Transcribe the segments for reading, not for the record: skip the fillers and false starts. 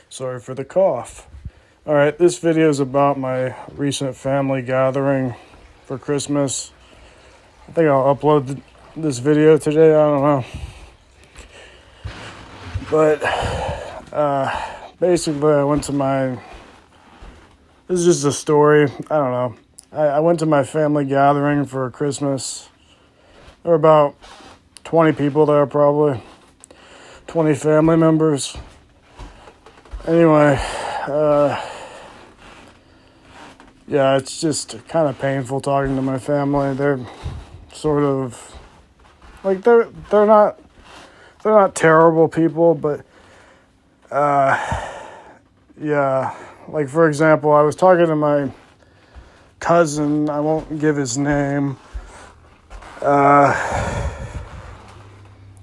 Sorry for the cough. Alright, this video is about my recent family gathering for Christmas. I think I'll upload this video today, I don't know. But, basically I went to this is just a story, I don't know. I went to my family gathering for Christmas. There were about 20 people there probably. 20 family members. Anyway, yeah, it's just kind of painful talking to my family. They're sort of like they're not terrible people, but yeah, like for example, I was talking to my cousin. I won't give his name.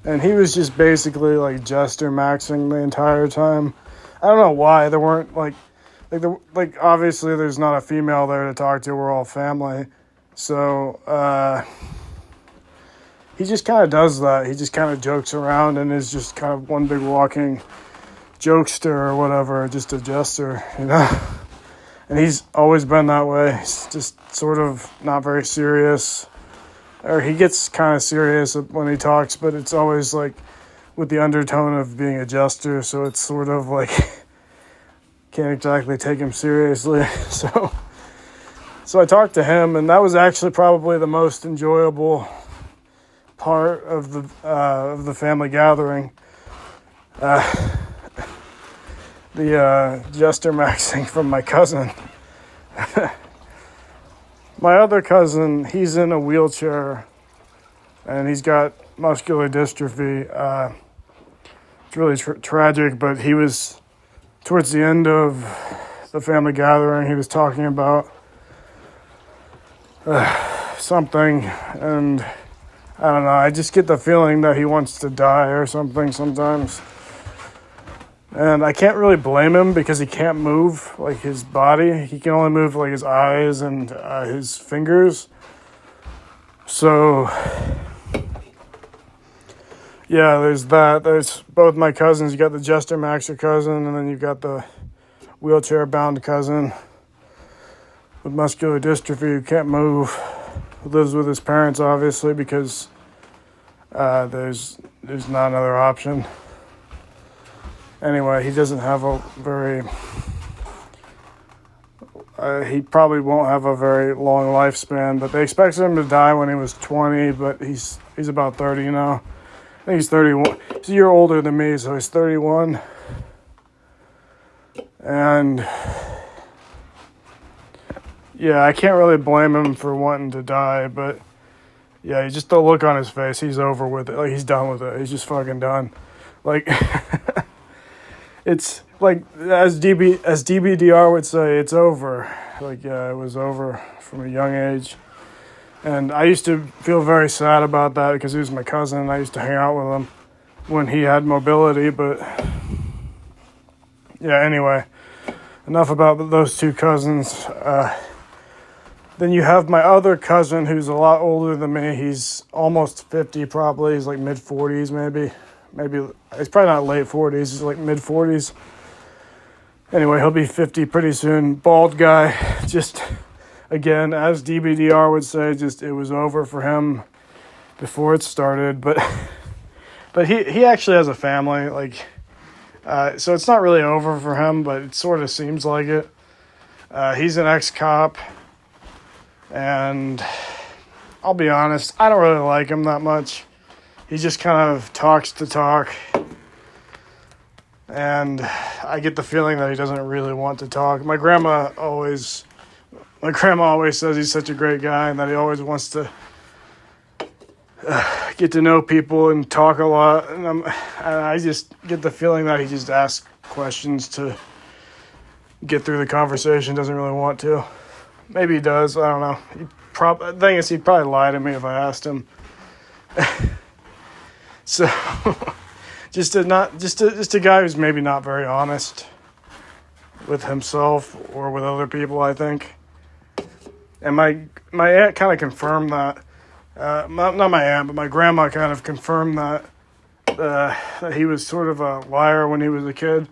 And he was just basically like jester maxing the entire time. I don't know why there weren't like obviously there's not a female there to talk to. We're all family, so he just kind of does that. He just kind of jokes around and is just kind of one big walking jokester or whatever, just a jester, you know. And he's always been that way. He's just sort of not very serious. Or he gets kind of serious when he talks, but it's always like with the undertone of being a jester, so it's sort of like can't exactly take him seriously. So I talked to him, and that was actually probably the most enjoyable part of the family gathering. The jester maxing from my cousin. My other cousin, he's in a wheelchair, and he's got muscular dystrophy. It's really tragic, but he was, towards the end of the family gathering, he was talking about something, and I don't know, I just get the feeling that he wants to die or something sometimes. And I can't really blame him because he can't move, like, his body. He can only move, like, his eyes and his fingers. So, yeah, there's that. There's both my cousins. You got the Jester Maxer cousin, and then you've got the wheelchair-bound cousin with muscular dystrophy who can't move. Who lives with his parents, obviously, because there's not another option. Anyway, he doesn't have a very... he probably won't have a very long lifespan, but they expected him to die when he was 20, but he's about 30 now. I think he's 31. He's a year older than me, so he's 31. And... yeah, I can't really blame him for wanting to die, but... yeah, just the look on his face, he's over with it. Like, he's done with it. He's just fucking done. Like... it's like, as DBDR would say, it's over. Like, yeah, it was over from a young age. And I used to feel very sad about that because he was my cousin and I used to hang out with him when he had mobility. But, yeah, anyway, enough about those two cousins. Then you have my other cousin who's a lot older than me. He's almost 50 probably. He's like mid-40s maybe. Maybe, it's probably not late 40s, he's like mid-40s. Anyway, he'll be 50 pretty soon. Bald guy, just, again, as DBDR would say, just it was over for him before it started. But he actually has a family, like, so it's not really over for him, but it sort of seems like it. He's an ex-cop, and I'll be honest, I don't really like him that much. He just kind of talks to talk, and I get the feeling that he doesn't really want to talk. My grandma always says he's such a great guy and that he always wants to get to know people and talk a lot. And I just get the feeling that he just asks questions to get through the conversation, doesn't really want to. Maybe he does, I don't know. The thing is, he'd probably lie to me if I asked him. So, just a guy who's maybe not very honest with himself or with other people, I think. And my aunt kind of confirmed that. Not my aunt, but my grandma kind of confirmed that that he was sort of a liar when he was a kid.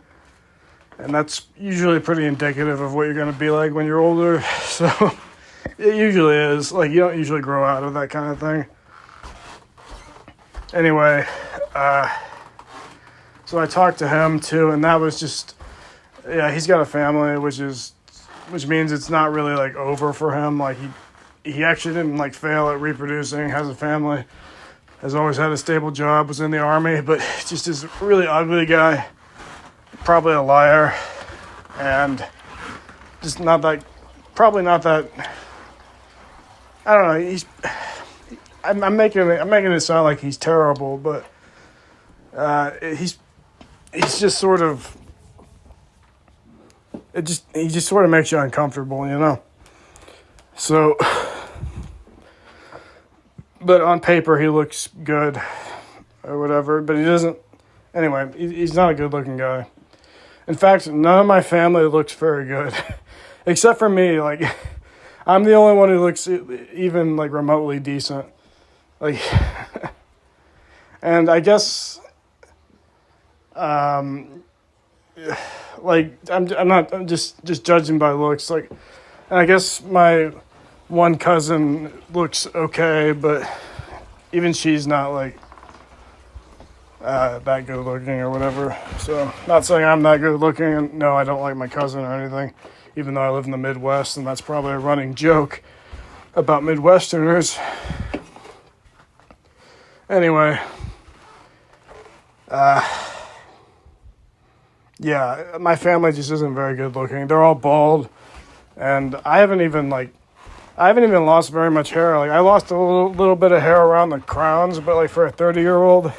And that's usually pretty indicative of what you're going to be like when you're older. So it usually is. Like, you don't usually grow out of that kind of thing. Anyway, so I talked to him too, and that was just, yeah, he's got a family, which means it's not really like over for him. Like he actually didn't like fail at reproducing, has a family, has always had a stable job, was in the army, but just is a really ugly guy. Probably a liar, and just probably not that. I don't know. I'm making it sound like he's terrible, but he's just sort of. He just sort of makes you uncomfortable, you know. So, but on paper he looks good, or whatever. But he doesn't. Anyway, he's not a good-looking guy. In fact, none of my family looks very good, except for me. Like, I'm the only one who looks even like remotely decent. Like, and I guess, like I'm just judging by looks. Like, and I guess my one cousin looks okay, but even she's not like. That good looking or whatever. So, not saying I'm that good looking, and no, I don't like my cousin or anything, even though I live in the Midwest, and that's probably a running joke about Midwesterners. Anyway, yeah, my family just isn't very good looking. They're all bald, and I haven't even lost very much hair. Like, I lost a little bit of hair around the crowns, but like for a 30-year-old,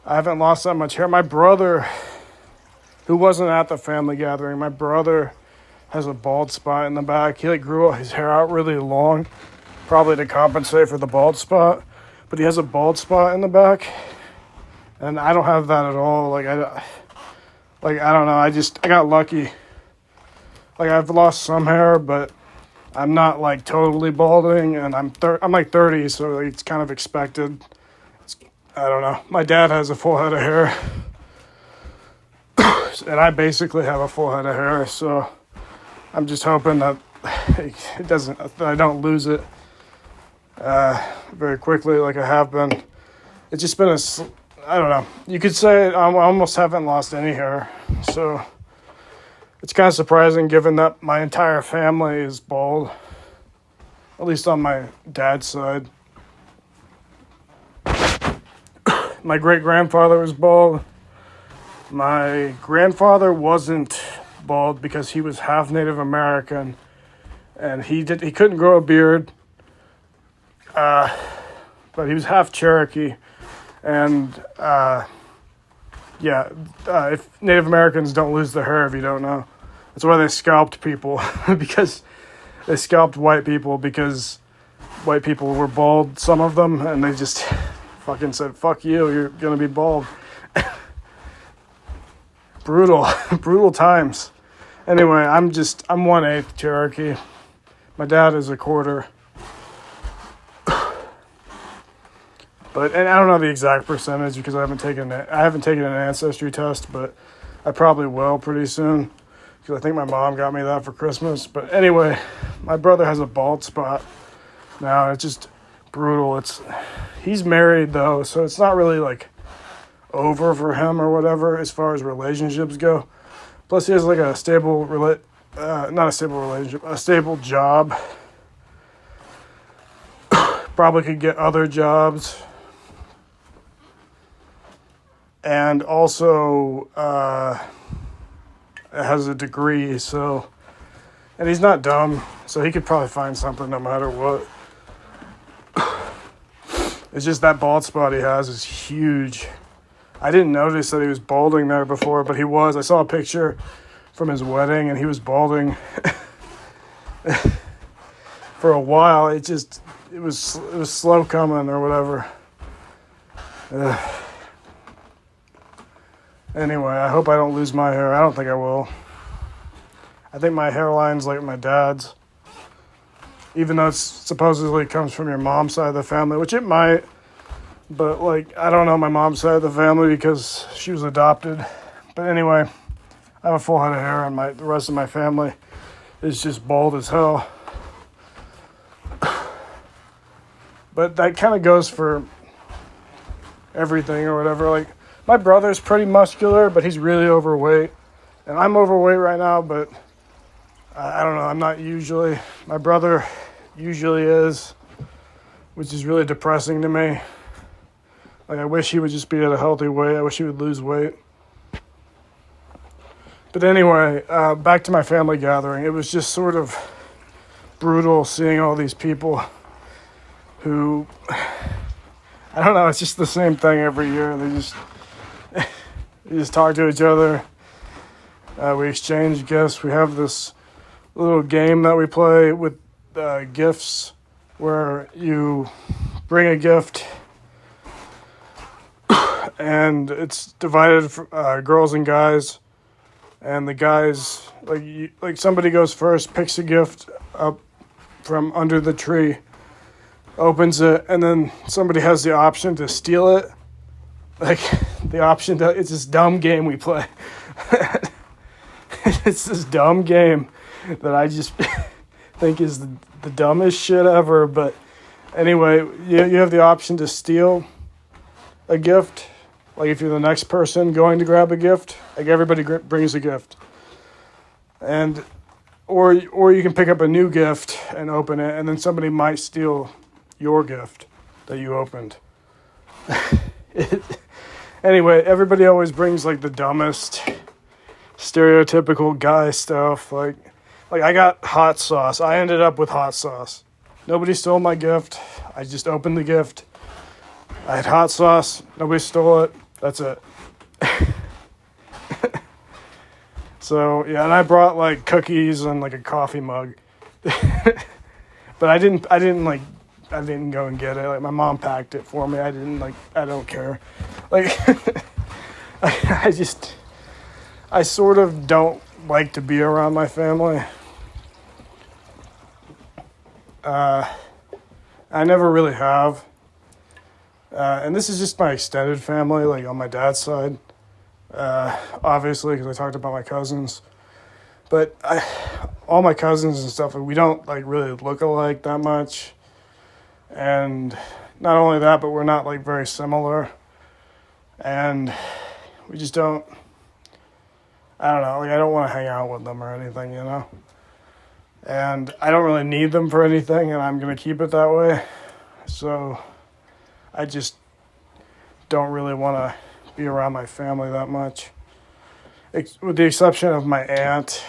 I haven't lost that much hair. My brother, who wasn't at the family gathering, my brother has a bald spot in the back. He like grew his hair out really long, probably to compensate for the bald spot. But he has a bald spot in the back, and I don't have that at all. Like I don't know. I got lucky. Like, I've lost some hair, but I'm not like totally balding, and I'm like 30, so it's kind of expected. I don't know. My dad has a full head of hair, and I basically have a full head of hair, so I'm just hoping that that I don't lose it very quickly like I have been. It's just been I don't know. You could say I almost haven't lost any hair, so it's kind of surprising given that my entire family is bald, at least on my dad's side. My great-grandfather was bald. My grandfather wasn't bald because he was half Native American, and he couldn't grow a beard, but he was half Cherokee, and if Native Americans don't lose their hair, if you don't know, that's why they scalped people, because they scalped white people because white people were bald, some of them, and they just fucking said, fuck you, you're gonna be bald. Brutal times. Anyway, I'm 1/8 Cherokee. My dad is a quarter. And I don't know the exact percentage because I haven't taken an ancestry test, but I probably will pretty soon because I think my mom got me that for Christmas. But anyway, my brother has a bald spot now. It's just brutal. He's married though, so it's not really like over for him or whatever as far as relationships go. Plus, he has like a stable not a stable relationship, a stable job. Probably could get other jobs. And also has a degree, and he's not dumb, so he could probably find something no matter what. It's just that bald spot he has is huge. I didn't notice that he was balding there before, but he was. I saw a picture from his wedding, and he was balding for a while. It was slow coming or whatever. Anyway, I hope I don't lose my hair. I don't think I will. I think my hairline's like my dad's. Even though it supposedly comes from your mom's side of the family, which it might. But, like, I don't know my mom's side of the family because she was adopted. But anyway, I have a full head of hair, and the rest of my family is just bald as hell. But that kind of goes for everything or whatever. Like, my brother's pretty muscular, but he's really overweight. And I'm overweight right now, but I don't know. I'm not usually. My brother usually is, which is really depressing to me. Like, I wish he would just be at a healthy weight. I wish he would lose weight. But anyway, back to my family gathering. It was just sort of brutal seeing all these people who, I don't know, it's just the same thing every year. They just talk to each other. We exchange gifts. We have this little game that we play with gifts where you bring a gift and it's divided for girls and guys. And the guys, like somebody goes first, picks a gift up from under the tree, opens it, and then somebody has the option to steal it. Like, it's this dumb game we play. It's this dumb game that I just think is the dumbest shit ever. But anyway, you have the option to steal a gift. Like, if you're the next person going to grab a gift, like, everybody brings a gift. Or you can pick up a new gift and open it, and then somebody might steal your gift that you opened. Anyway, everybody always brings, like, the dumbest, stereotypical guy stuff. Like I got hot sauce. I ended up with hot sauce. Nobody stole my gift. I just opened the gift. I had hot sauce. Nobody stole it. That's it. So, yeah, and I brought, like, cookies and, like, a coffee mug. But I didn't go and get it. Like, my mom packed it for me. I don't care. Like, I sort of don't like to be around my family. I never really have. And this is just my extended family, like, on my dad's side. Obviously, because I talked about my cousins. But all my cousins and stuff, we don't, like, really look alike that much. And not only that, but we're not, like, very similar. And we just don't, I don't know, like, I don't want to hang out with them or anything, you know? And I don't really need them for anything, and I'm going to keep it that way. So I just don't really want to be around my family that much. With the exception of my aunt,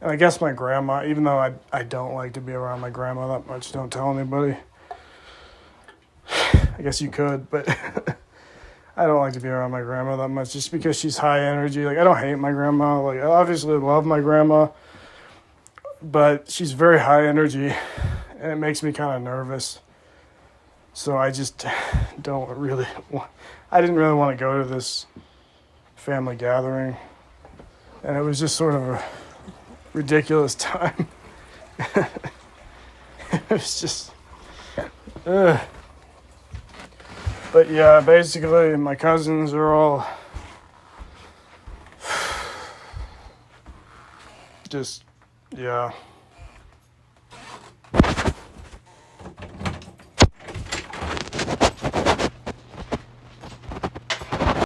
and I guess my grandma, even though I don't like to be around my grandma that much, don't tell anybody. I guess you could, but I don't like to be around my grandma that much just because she's high energy. Like, I don't hate my grandma. Like, I obviously love my grandma, but she's very high energy, and it makes me kind of nervous. So I just don't really I didn't really want to go to this family gathering. And it was just sort of a ridiculous time. It was just, ugh. But yeah, basically my cousins are all just, yeah.